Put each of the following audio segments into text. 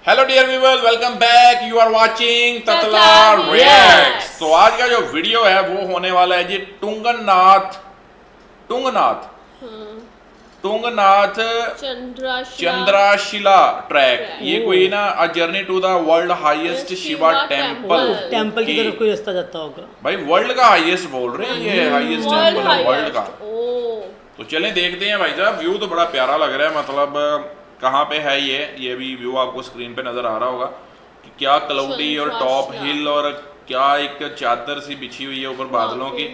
Hello dear viewers, welcome back. You are watching Tatla reacts. तो आज का जो वीडियो है वो होने वाला है जी टुंगनाथ चंद्राशिला ट्रैक। ये कोई ना a journey to the world highest Shiva temple की तरफ कोई रास्ता जाता होगा। भाई वर्ल्ड का हाईएस्ट बोल रहे हैं, ये हाईएस्ट टेम्पल है वर्ल्ड का। तो चलें देखते हैं भाई साहब। व्यू तो बड़ा प्यारा लग रहा है, मतलब कहाँ पे है ये भी व्यू आपको स्क्रीन पे नजर आ रहा होगा कि क्या क्लाउडी और टॉप हिल और क्या एक चादर सी बिछी हुई है ऊपर बादलों की।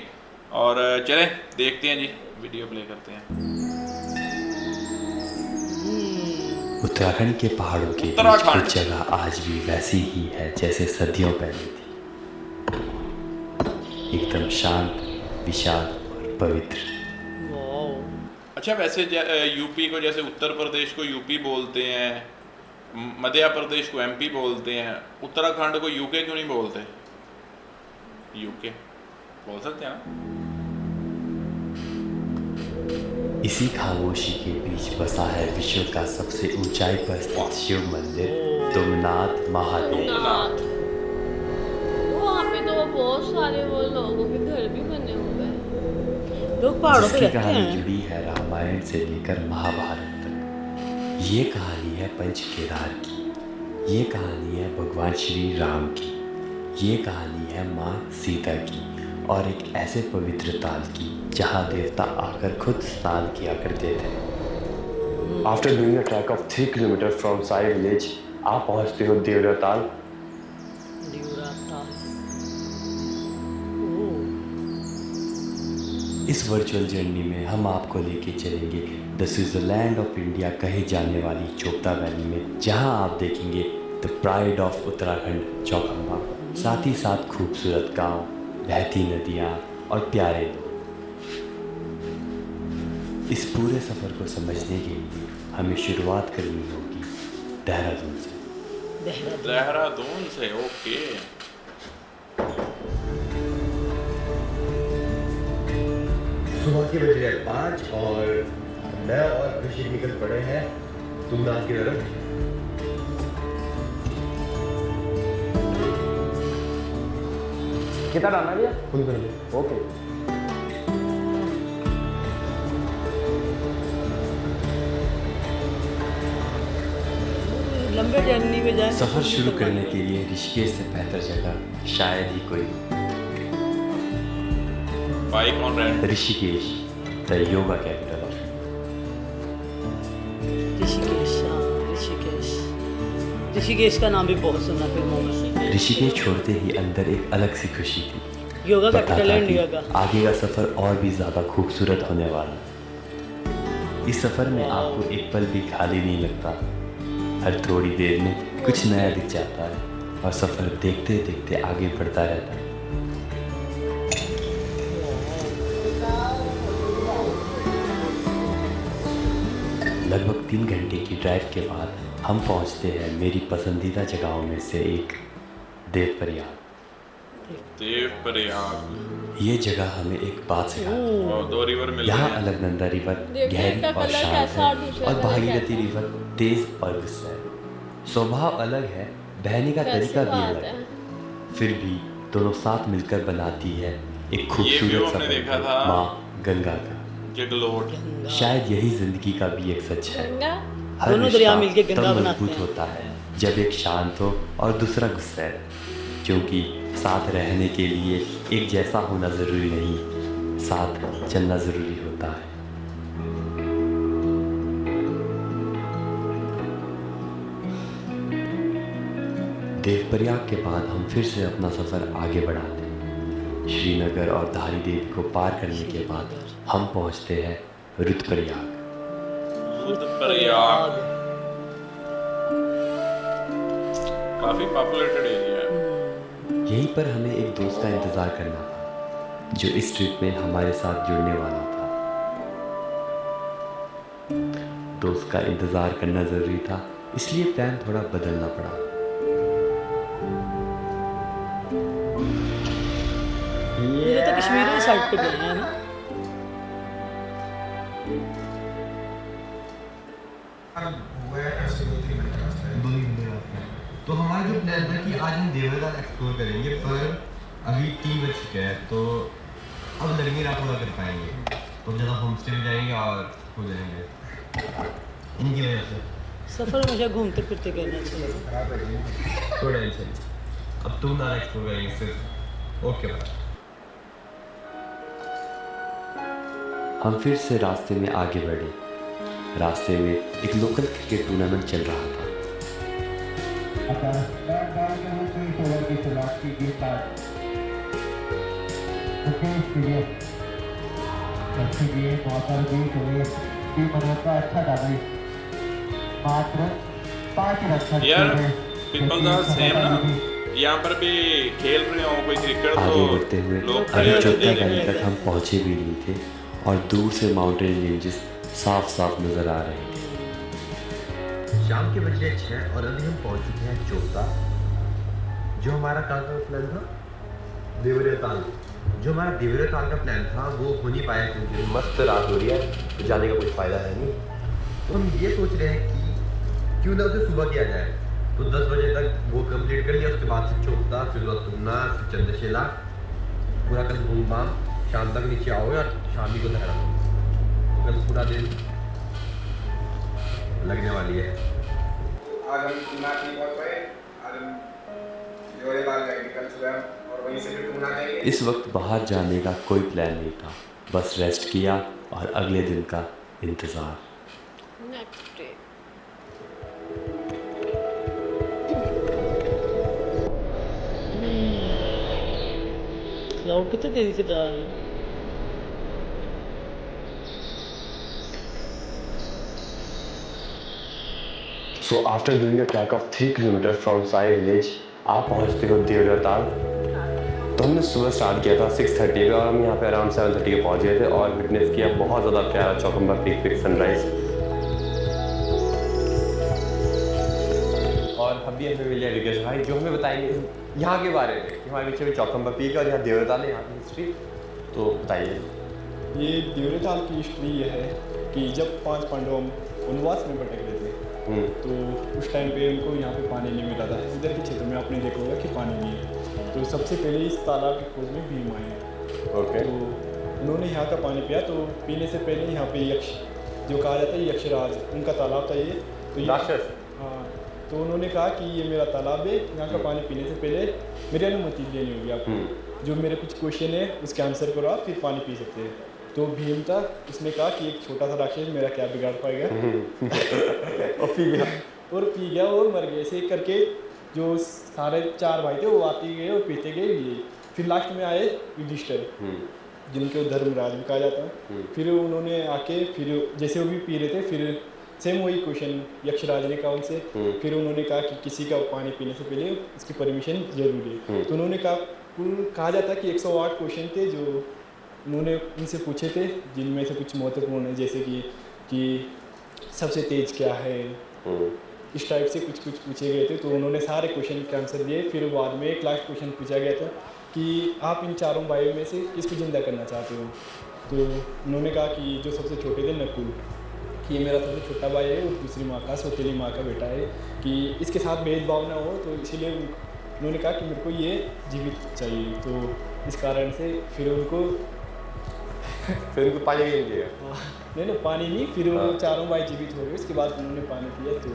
और चलें देखते हैं जी, वीडियो प्ले करते हैं। उत्तराखंड के पहाड़ों के बीच कुछ जगह आज भी वैसी ही है जैसे सदियों पहले थी, एकदम शांत, विशाल और पवित्र। अच्छा, वैसे यूपी को जैसे उत्तर प्रदेश को यूपी बोलते हैं, मध्य प्रदेश को एमपी बोलते हैं, उत्तराखंड को यूके क्यों नहीं बोलते? यूके बोल सकते हैं ना। इसी खामोशी के बीच बसा है विश्व का सबसे ऊंचाई पर स्थित शिव मंदिर तुंगनाथ महादेव। वहाँ पे तो बहुत सारे वो लोगों के घर भी बने हुए हैं। लोग पहाड़ों पे जिसकी रहते कहानी हैं। जुड़ी है रामायण से लेकर महाभारत तक। ये कहानी है पंच केदार की, ये कहानी है भगवान श्री राम की, ये कहानी है माँ सीता की और एक ऐसे पवित्र ताल की जहाँ देवता आकर खुद स्नान किया करते थे। After doing a trek of 3 kilometers from Sai village, आप पहुँचते हो देवरा ताल। इस वर्चुअल जर्नी में हम आपको लेके चलेंगे द स्विट्जरलैंड ऑफ इंडिया कहे जाने वाली चोपता वैली में, जहां आप देखेंगे the pride of Uttarakhand Chaukhamba, साथ ही साथ खूबसूरत गांव, बहती नदियां और प्यारे लोग। इस पूरे सफ़र को समझने के लिए हमें शुरुआत करनी होगी देहरादून से। देहरादून से, ओके। सुबह के बज रहे 5 और मैं और ऋषि निकल पड़े हैं तुंगनाथ की तरफ। कितना डालना भैया? फुल कर दो। ओके। लंबे जर्नी में जाए। सफ़र शुरू करने के लिए ऋषिकेश से बेहतर जगह शायद ही कोई। Bike on rent. Rishikesh the yoga capital of. Rishikesh का नाम भी बहुत सुना फिल्मों में। ऋषिकेश छोड़ते ही अंदर एक अलग सी खुशी थी। योगा पता कैपिटल था है कि इंडिया का। आगे का सफ़र और भी ज़्यादा खूबसूरत होने वाला। इस सफ़र में आपको एक पल भी खाली नहीं लगता। हर थोड़ी देर में कुछ नया दिख जाता है और सफ़र देखते देखते आगे बढ़ता रहता है। लगभग 3 घंटे की ड्राइव के बाद हम पहुंचते हैं मेरी पसंदीदा जगहों में से एक देवप्रयाग। ये जगह हमें एक बात सिखाती है। दो रिवर मिल यहाँ रहे हैं। अलकनंदा रिवर गहरी और शांत है और भागीरथी रिवर तेज और गुस्सा है। स्वभाव अलग है, बहने का तरीका भी अलग है, फिर भी दोनों साथ मिलकर बनाती है एक खूबसूरत सफर माँ गंगा का। शायद यही जिंदगी का भी एक सच है। हर दोनों दरिया रिश्ता मिलके गंगा तब बनाते मजबूत हैं। होता है जब एक शांत हो और दूसरा गुस्सा है, क्योंकि साथ रहने के लिए एक जैसा होना ज़रूरी नहीं, साथ चलना ज़रूरी होता है। देवप्रयाग के बाद हम फिर से अपना सफ़र आगे बढ़ाते हैं। श्रीनगर और धारी देवी को पार करने के बाद हम पहुंचते हैं रुद्रप्रयाग। काफी पॉपुलेटेड एरिया है। यहीं पर हमें एक दोस्त का इंतज़ार करना था जो इस ट्रिप में हमारे साथ जुड़ने वाला था। दोस्त का इंतज़ार करना ज़रूरी था, इसलिए प्लान थोड़ा बदलना पड़ा। ये तो कश्मीर साइड पे गए हैं ना। Where ऐसे 2-3 मिनट का रास्ता है, 2 घंटे का रास्ता है। तो हमारा जो प्लान था कि आज हम देवदार एक्सप्लोर करेंगे, पर अभी 3 बज चुके हैं, तो अब लग नहीं रहा पूरा कर पाएंगे, तो ज़्यादा होम स्टे में जाएंगे और हो जाएंगे इनकी वजह से। सफ़र मुझे घूमते फिरते करना चाहिए। थोड़ा टेंशन, अब तुम ना एक्सप्लोर करेंगे सिर्फ। ओके भाई। हम फिर से रास्ते में आगे बढ़े। रास्ते में एक लोकल क्रिकेट टूर्नामेंट चल रहा था। यार पीपल का सेम ना, यहाँ पर भी खेल रहे हो कोई क्रिकेट आगे तो बढ़ते हुए लोग अभी खड़े चौथा होते वैली हैं। तक हम पहुंचे भी नहीं थे और दूर से माउंटेन रेंजेस साफ साफ नजर आ रहे थे। शाम के बजे 6 और अभी हम पहुंच चुके हैं चोपता। जो हमारा कहाँ का प्लान था, देवरिया ताल। जो हमारा देवरिया ताल का प्लान था वो हो नहीं पाया क्योंकि मस्त रात हो रही है, तो जाने का कोई फ़ायदा है नहीं। तो हम ये सोच रहे हैं कि क्यों ना उसे सुबह किया जाए, तो 10 बजे तक वो कंप्लीट कर लिया, उसके बाद से चोपता, फिर तुमना, फिर चंद्रशिला, पूरा कल घूम घाम शाम तक नीचे आओगे और शाम ही को देहरादून। तो कल पूरा दिन लगने वाली है। आज हम तुंगनाथ नहीं पहुंच पाए, आज हम देवरिया जाएंगे कल सुबह और वहीं से फिर तुंगनाथ जाएंगे। इस वक्त बाहर जाने का कोई प्लान नहीं था, बस रेस्ट किया और अगले दिन का इंतज़ार। नेक्स्ट डे क्लाउड कितने तेजी से जा रहे हैं। So after doing a trek of 3 kilometre from Sai village, आप पहुंचते हो देवरिया ताल। तो हमने सुबह स्टार्ट किया था 6:30 का और हम यहाँ पे अराउंड 7:30 के पहुंच गए थे और विटनेस किया बहुत ज़्यादा प्यारा चौकम्बा पीक पे सनराइज। और अभी हमें मिले विकेश भाई जो हमें बताएंगे यहाँ के बारे में कि हमारे पीछे भी चौकम्बा पीक है और यहाँ देवरिया ताल है, यहाँ की हिस्ट्री। तो बताइए। ये देवरिया ताल की हिस्ट्री ये है कि जब 5 पांडव वनवास में भटक रहे थे तो उस टाइम पे उनको यहाँ पे पानी नहीं मिला था। इधर के क्षेत्र में आपने देखा होगा कि पानी नहीं है, तो सबसे पहले इस तालाब की खोज में भीम आए। ओके। तो उन्होंने यहाँ का पानी पिया, तो पीने से पहले यहाँ पे यक्ष जो कहा जाता है यक्षराज, उनका तालाब था ये। तो राक्षस। हाँ, तो उन्होंने कहा कि ये मेरा तालाब है, यहाँ का पानी पीने से पहले मेरी अनुमति लेनी होगी आपको। जो मेरे कुछ क्वेश्चन है उसके आंसर करो आप, फिर पानी पी सकते हैं। तो भीम था, उसने कहा कि एक छोटा सा राक्षस मेरा क्या बिगाड़ पाएगा और पी गया। और पी गया और मर गए। ऐसे करके जो सारे 4 भाई थे वो आते गए और पीते गए ये। फिर लास्ट में आए युधिष्ठिर, जिनको धर्मराज भी कहा जाता है। फिर उन्होंने आके फिर जैसे वो भी पी रहे थे, फिर सेम वही क्वेश्चन यक्षराज ने कहा उनसे। फिर उन्होंने कहा कि किसी का पानी पीने से पहले उसकी परमिशन जरूरी है। तो उन्होंने कहा जाता है कि 108 क्वेश्चन थे जो उन्होंने उनसे पूछे थे, जिनमें से कुछ महत्वपूर्ण है जैसे कि सबसे तेज क्या है, इस टाइप से कुछ पूछे गए थे। तो उन्होंने सारे क्वेश्चन के आंसर दिए। फिर बाद में एक लास्ट क्वेश्चन पूछा गया था कि आप इन 4 भाइयों में से किसको जिंदा करना चाहते हो। तो उन्होंने कहा कि जो सबसे छोटे थे नकुल, कि ये मेरा सबसे छोटा भाई है और दूसरी माँ का सौतेली माँ का बेटा है, कि इसके साथ भेदभाव ना हो, तो इसीलिए उन्होंने कहा कि मेरे को ये जीवित चाहिए। तो इस कारण से फिर उनको पानी नहीं दिया। नहीं पानी नहीं, फिर वो 4 भाई जीवित हो गए। उसके बाद उन्होंने पानी पिया। तो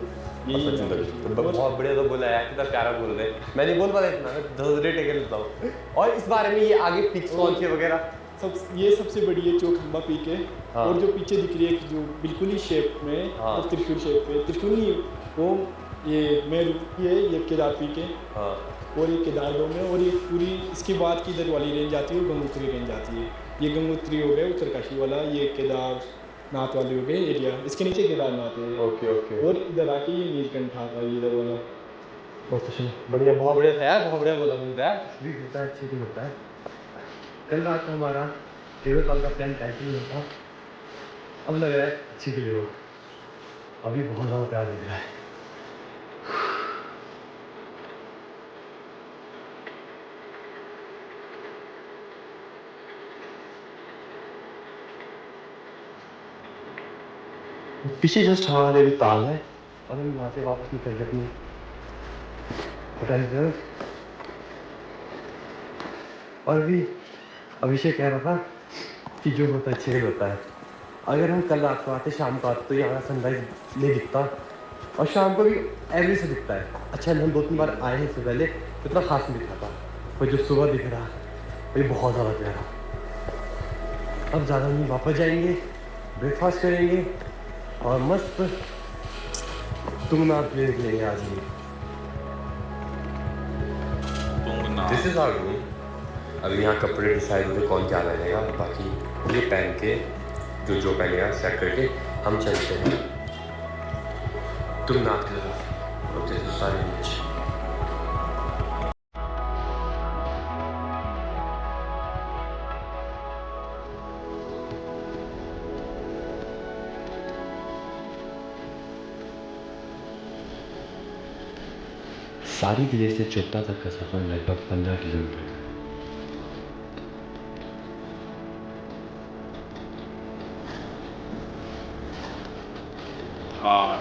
यही बहुत बढ़िया तो बोला है, कितना प्यारा बोल रहे। मैं नहीं बोल पा रहा इतना, 10 टेक लेता हूँ। और इस बारे में ये आगे पिक्स कौन सी वगैरह ये सबसे बड़ी है चौखंबा पीक है। हाँ। और जो पीछे दिख रही है जो बिल्कुल ही शेप में, हाँ। और त्रिशूल शेप पे, त्रिशूल नहीं वो ये केदार पीक है। हाँ। और ये केदार गाँव में, और ये पूरी इसके बाद की इधर वाली रेंज आती है, गंगोत्री रेंज आती है। ये गंगोत्री हो गया उत्तरकाशी वाला, ये केदारनाथ वाले हो गए एरिया, इसके नीचे केदारनाथ है। Okay okay. और इधर आके ये नीलकंठ था इधर वाला। बहुत बढ़िया, बहुत बढ़िया था यार, बहुत बढ़िया बोला तुमने यार। भी होता है, अच्छी भी होता है। कल रात का हमारा देवरिया ताल का प्लान कैंसिल हुआ था, अब लग रहा है अच्छी के लिए हो। अभी बहुत ज़्यादा प्यार दिख रहा है। पीछे जस्ट हमारे भी ताल है और हम वहाँ से वापस निकल गए अपनी पता नहीं सर। और भी अभिषेक कह रहा था कि जो होता है अच्छे होता है। अगर हम कल रात को आते शाम को आते तो यहाँ सनराइज नहीं दिखता और शाम को भी एवरेज से दिखता है। अच्छा हम 2-3 बार आए हैं इससे पहले तो इतना खास नहीं दिखा था, पर जो सुबह दिख रहा वही बहुत ज़्यादा प्यारा। अब ज़्यादा नहीं, वापस जाएंगे, ब्रेकफास्ट करेंगे और मस्त तुंगनाथ प्लेन निकलेंगे आज ही। This is our room. अभी यहाँ कपड़े डिसाइड होते कौन क्या पहनेगा, बाकी ये पहन के जो पहनेगा सेट करके हम चलते हैं तुंगनाथ की तरफ। और जैसे सारे नीचे सारी विलेज से चोपता तक का सफर लगभग 15 किलोमीटर है। हाँ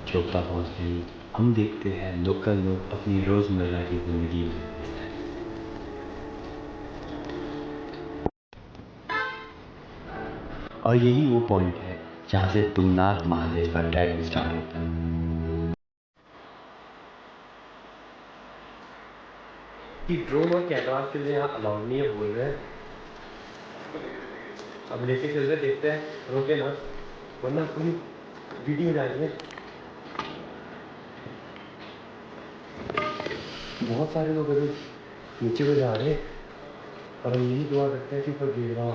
चोपता पहुँचते ही हम देखते हैं लोकल लोग अपनी रोजमर्रा की जिंदगी में व्यस्त हैं। और यही वो पॉइंट है जहाँ से तुंगनाथ महादेव का ट्रैक स्टार्ट होता है। कि ड्रोन और कैमरा के लिए यहाँ अलाउड नहीं है बोल रहे हैं। अब लेके चल रहे, देखते हैं, रोके ना वरना पूरी वीडियो जाएंगे। बहुत सारे लोग अभी नीचे को जा रहे हैं और हम यही दुआ करते हैं कि पर गिर रहा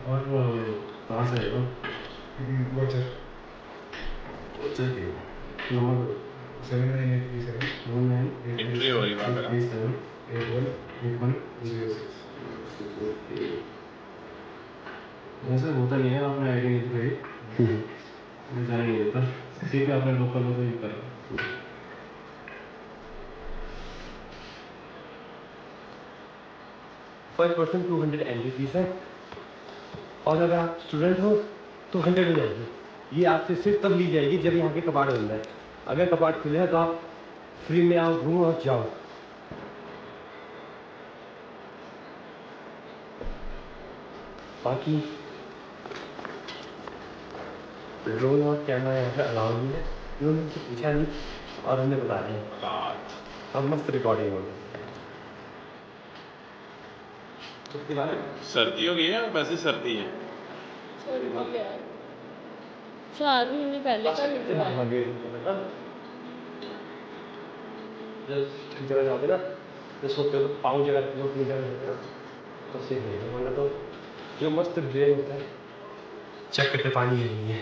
और कहाँ से आएगा एंट्री हो रही वहाँ पे। ऐसा होता नहीं है, आपने आईडी नहीं दिखाई, जाना नहीं देता। ठीक है, आपने लोकल लोग ही कर पर पर्सन 200 एंट्री फीस है और अगर आप स्टूडेंट हो तो 100 हो जाएगी। ये आपसे सिर्फ तब ली जाएगी जब यहाँ के कपाट बंद है। अगर कपाट खुले हैं तो आप फ्री में आओ, घूमो और जाओ। बाकी ड्रोन और कैमरा यहाँ पे अलाउ नहीं है, ड्रोन से पूछा नहीं और हमने बता दिया। अब मस्त रिकॉर्डिंग हो गई। उसके बाद सर्दी हो गई है, वैसे सर्दी है। सर्दी है, 4 महीने पहले का वीडियो है। जगह जाते ना तो सोचते हो पाँव जगह लोग नहीं जगह तो सही नहीं, वरना तो जो मस्त ड्रेन होता है चेक करते पानी है नहीं है,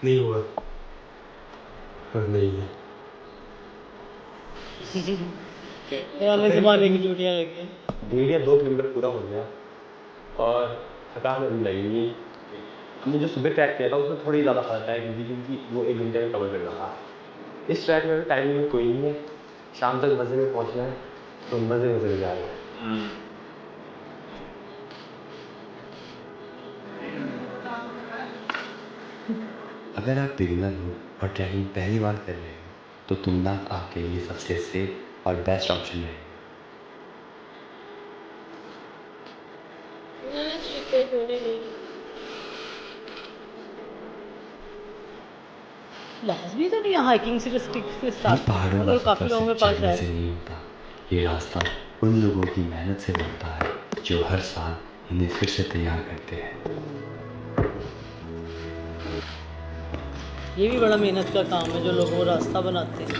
नहीं हुआ नहीं है। वाले जमाने की चोटियाँ लगी 1.5 या 2 किलोमीटर पूरा हो गया और थकान अभी लगी नहीं। हमने जो सुबह ट्रैक किया था उसमें थोड़ी ज़्यादा फर्क है क्योंकि वो 1 घंटे में कवर कर रहा था। इस ट्रैक में टाइमिंग में कोई नहीं है, शाम तक मज़े में पहुंचना है तो मज़े में जा रहे हैं। अगर आप बिगिनर हो और ट्रैकिंग पहली बार कर रहे हो तो तुंगनाथ आपके लिए सबसे सेफ और बेस्ट ऑप्शन है। मैंने स्ट्रिक्ट जोड़े नहीं। लास्ट भी तो नहीं है हाइकिंग से रिस्ट्रिक्ट से ये स्टार्ट पहाड़ों और का काफ़ी सफर लोगों के सिर्फ पास चढ़ने है। से नहीं होता, ये रास्ता उन लोगों की मेहनत से बनता है जो हर साल इन्हें फिर से तैयार करते हैं। ये भी बड़ा मेहनत का काम है जो लोग वो रास्ता बनाते हैं।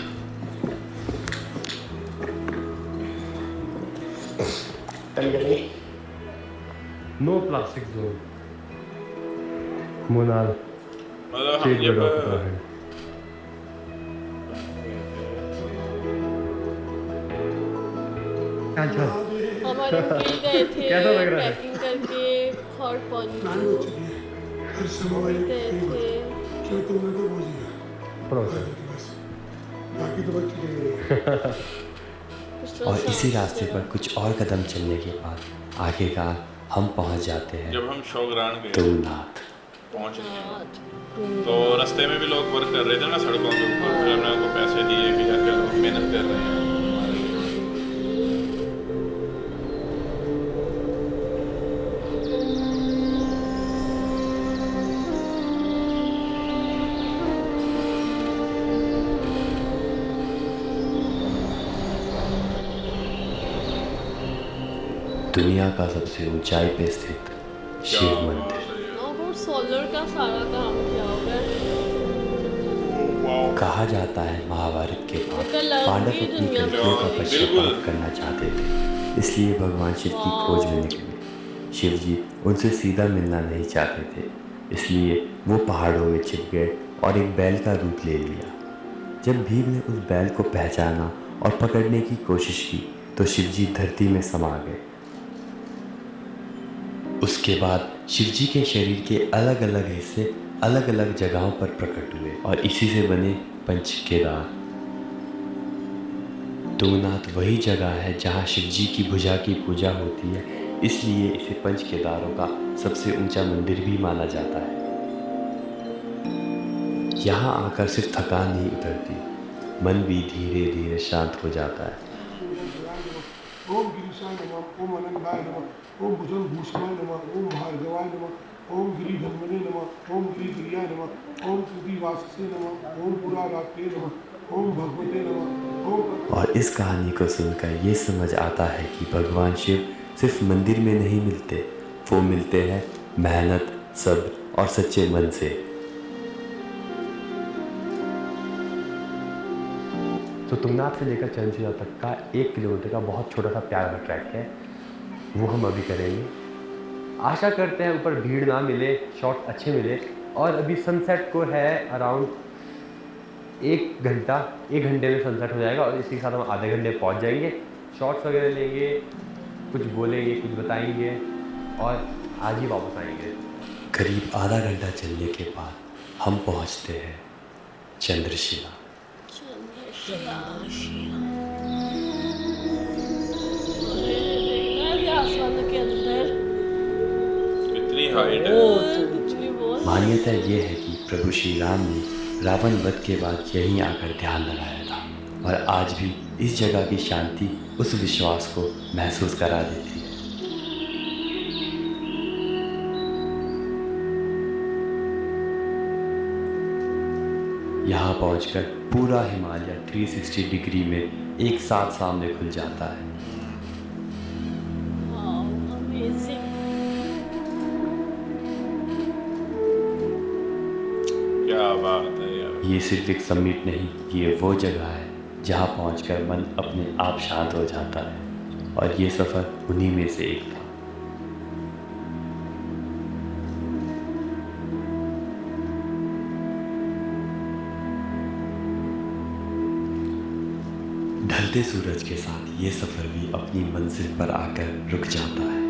नो प्लास्टिक जोन मोनाल मतलब हम जब हमारे अंकल गए थे कैसा लग रहा है? ट्रैकिंग करके खौड़ पहुंचे गए थे। और इसी रास्ते पर कुछ और कदम चलने के बाद आगे का हम पहुंच जाते हैं जब हम शौग्रान गए तुंगनाथ। पहुंच गए तो रास्ते में भी लोग वर्क कर रहे थे ना सड़कों के ऊपर, फिर हमने उनको पैसे दिए कि यार चलो मेहनत कर रहे हैं हमारे लिए। दुनिया का सबसे ऊंचाई पे स्थित शिव मंदिर। और सोलर का सारा काम किया होगा। कहा जाता है महाभारत के बाद एक अलग पांडव ही अपनी दुनिया कल्पियों का बन गई। पश्चाताप करना चाहते थे, इसलिए भगवान शिव की खोज में निकले। शिव जी उनसे सीधा मिलना नहीं चाहते थे, इसलिए वो पहाड़ों में छिप गए और एक बैल का रूप ले लिया। जब भीम ने उस बैल को पहचाना और पकड़ने की कोशिश की तो शिव जी धरती में समा गए। उसके बाद शिवजी के शरीर के अलग अलग हिस्से अलग अलग जगहों पर प्रकट हुए और इसी से बने पंच केदार। तुंगनाथ वही जगह है जहाँ शिवजी की भुजा की पूजा होती है, इसलिए इसे पंच केदारों का सबसे ऊंचा मंदिर भी माना जाता है। यहाँ आकर सिर्फ थकान नहीं उतरती, मन भी धीरे धीरे शांत हो जाता है। ओम गिरीशाय नमः, ओम अनंताय नमः, ओम भुजंगभूषणाय नमः, ओम भार्गवाय नमः, ओम गिरिधन्वने नमः, ओम गिरिप्रियाय नमः, ओम कृतिवाससे नमः, ओम पुरारात्रे नमः, ओम भगवते नमः, ओम। और इस कहानी को सुनकर ये समझ आता है कि भगवान शिव सिर्फ मंदिर में नहीं मिलते, वो मिलते हैं मेहनत, सब्र और सच्चे मन से। तो तुंगनाथ से लेकर चंद्रशिला तक का 1 किलोमीटर का बहुत छोटा सा प्यारा ट्रैक है, वो हम अभी करेंगे। आशा करते हैं ऊपर भीड़ ना मिले, शॉट अच्छे मिले। और अभी सनसेट को है अराउंड 1 घंटे में सनसेट हो जाएगा और इसी के साथ हम आधे घंटे पहुंच जाएंगे। शॉट्स वगैरह लेंगे, कुछ बोलेंगे, कुछ बताएंगे और आज ही वापस आएंगे। करीब आधा घंटा चलने के बाद हम पहुंचते हैं चंद्रशिला। आसमान के अंदर कितनी हाइट है। मान्यता ये है कि प्रभु श्री राम ने रावण वध के बाद यहीं आकर ध्यान लगाया था और आज भी इस जगह की शांति उस विश्वास को महसूस करा देती है। यहाँ पहुंचकर पूरा हिमालय 360 डिग्री में एक साथ सामने खुल जाता है। क्या बात है यार। ये सिर्फ एक समिट नहीं, ये वो जगह है जहाँ पहुंचकर मन अपने आप शांत हो जाता है और ये सफ़र उन्हीं में से एक था। ढलते सूरज के साथ ये सफ़र भी अपनी मंजिल पर आकर रुक जाता है।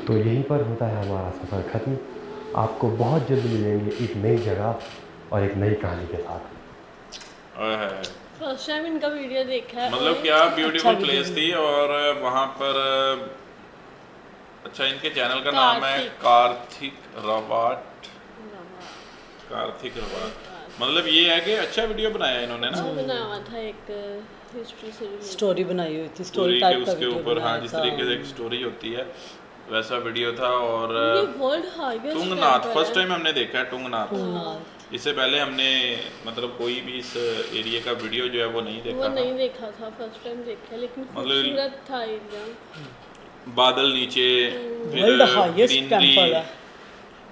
तो यहीं पर होता है हमारा सफ़र ख़त्म। आपको बहुत जल्द मिलेंगे एक नई जगह और एक नई कहानी के साथ। फर्स्ट टाइम इनका वीडियो देखा है। मतलब क्या ब्यूटीफुल प्लेस थी। और वहाँ पर अच्छा, इनके चैनल का नाम है कार्तिक रवाट। मतलब ये है कि अच्छा वीडियो बनाया इन्होंने ना। बनाया हुआ था एक हिस्ट्री से स्टोरी बनाई हुई थी, स्टोरी टाइप का उसके ऊपर। हाँ, जिस तरीके से एक स्टोरी होती है वैसा वीडियो था। और तुंगनाथ फर्स्ट टाइम हमने देखा है। तुंगनाथ इससे पहले हमने मतलब कोई भी इस एरिया का वीडियो जो है वो नहीं देखा था। फर्स्ट टाइम देखा, लेकिन मतलब खूबसूरत था एरिया। बादल नीचे, वर्ल्ड हाईएस्ट टेंपल है।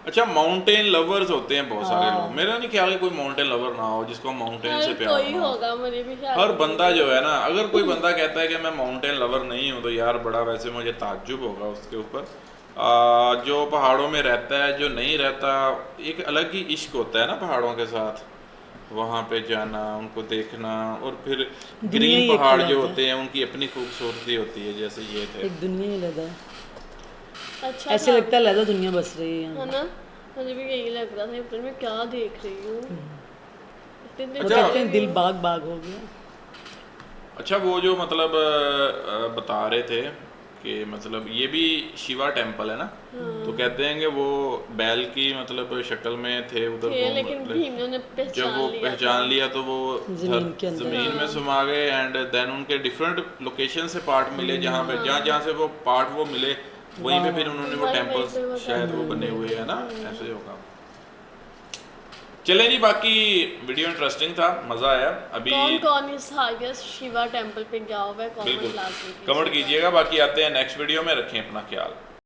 अच्छा, माउंटेन लवर्स होते हैं बहुत सारे लोग। मेरा नहीं ख्याल है कोई माउंटेन लवर ना हो जिसको माउंटेन से प्यार कोई होगा, मुझे भी ख्याल। हर बंदा जो है ना, अगर कोई बंदा कहता है कि मैं माउंटेन लवर नहीं हूँ तो यार बड़ा वैसे मुझे ताज्जुब होगा उसके ऊपर। जो पहाड़ों में रहता है, जो नहीं रहता, एक अलग ही इश्क होता है ना पहाड़ों के साथ। वहाँ पे जाना, उनको देखना, और फिर ग्रीन पहाड़ जो होते हैं उनकी अपनी खूबसूरती होती है। जैसे ये थे, एक दुनिया ही लगा। अच्छा, ऐसे लगता है लगा दुनिया बस रही है ना। मुझे भी यही लग रहा था, ऊपर में क्या देख रही हूँ। कहते हैं दिल बाग बाग हो गया। अच्छा वो जो मतलब बता रहे थे कि मतलब ये भी शिवा टेम्पल है ना, तो कहते हैं कि वो बैल की मतलब शक्ल में थे उधर थे, वो लेकिन मतलब भीम ने उन्हें जब वो पहचान लिया तो वो जमीन के अंदर। जमीन में समा गए एंड देन उनके डिफरेंट लोकेशन से पार्ट मिले, जहाँ पे जहाँ से वो पार्ट वो मिले वहीं पे फिर उन्होंने वो वहीं पे टेम्पल्स वो शायद वो बने हुए है ना, ऐसे होगा। चले जी, बाकी वीडियो इंटरेस्टिंग था, मजा आया। अभी कौन कौन इस हाईएस्ट शिवा टेम्पल पे गया हुआ है, कमेंट बिल्कुल लाजमी कमेंट कीजिएगा। बाकी आते हैं नेक्स्ट वीडियो में, रखें अपना ख्याल।